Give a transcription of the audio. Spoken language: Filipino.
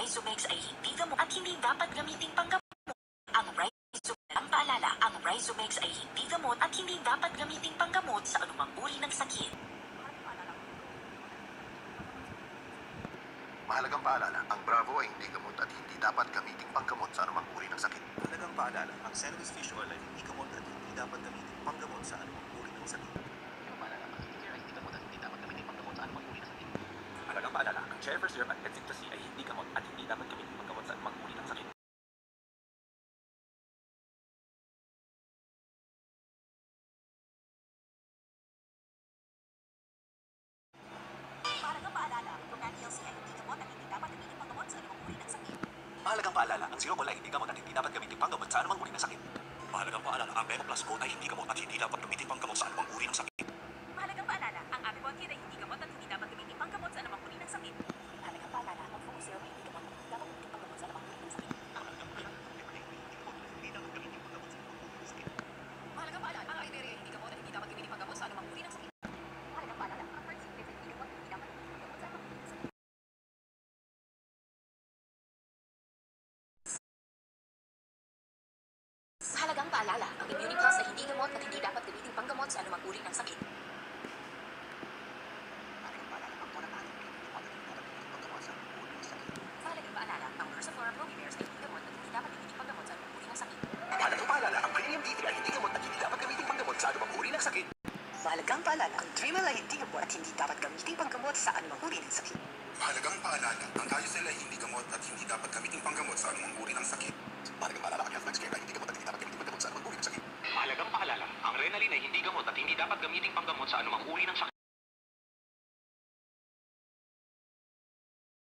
Rhizomex ay hindi gamot at hindi dapat gamiting panggamot. Ang paalala, ang Rhizomex ay hindi gamot at hindi dapat gamiting panggamot sa anumang uri ng sakit. Mahalagang paalala, ang Bravo ay hindi gamot at hindi dapat gamiting panggamot sa anumang uri ng sakit. Mahalagang paalala, ang Cenovus Fish Oil ay hindi gamot at hindi dapat gamitin panggamot sa anumang uri ng sakit. Mahalagang paalala, ang Cherry Syrup at Lexic ay hindi gamot at hindi dapat gamitin panggamot sa anumang uri ng sakit. Mahalagang paalala, ang TLC ay hindi gamot at hindi dapat gamiting panggamot sa anumang uri ng sakit. Mahalagang paalala, ang Zero Ball ay hindi gamot at hindi dapat gamitin panggamot sa anumang uri ng sakit. Mahalagang paalala, ang Bemo Plus Gold ay hindi gamot at hindi dapat gamitin panggamot sa anumang uri ng sakit. Mahalagang paalala, ang Avibon Kid ay hindi gamot at hindi dapat gamiting panggamot sa anumang uri ng sakit. Mahalagang paalala, ang Focus Serum ay hindi gamot at hindi dapat gamiting panggamot sa anumang uri ng sakit. Mahalagang paalala, ang Iberia ay hindi gamot at hindi dapat gamiting panggamot sa anumang uri ng sakit. Mahalagang paalala, ang First Secret ay hindi gamot at hindi dapat gamiting panggamot sa anumang uri ng sakit. Mahalagang paalala, ang Immuniplus ay hindi gamot at hindi dapat gamiting panggamot sa anumang uri ng sakit. Mahalagang paalala, ang Versaflora Provivares ay hindi gamot at hindi dapat gamiting panggamot sa anumang uri ng sakit. Mahalagang paalala, ang Premium D3 ay hindi gamot at hindi dapat gamitin panggamot sa anumang uri ng sakit. Mahalagang paalala, ang Dremel ay hindi gamot at hindi dapat gamiting panggamot sa anumang uri ng sakit. Mahalagang paalala, ang Diocel ay hindi gamot at hindi dapat gamitin panggamot sa anumang uri ng sakit. Mahalagang paalala, ang Healthmax Care ay hindi gamot at hindi dapat gamitin panggamot sa anumang uri ng sakit. Mahalagang paalala, ang Renalin ay hindi gamot at hindi dapat gamitin panggamot sa anumang uri ng sakit.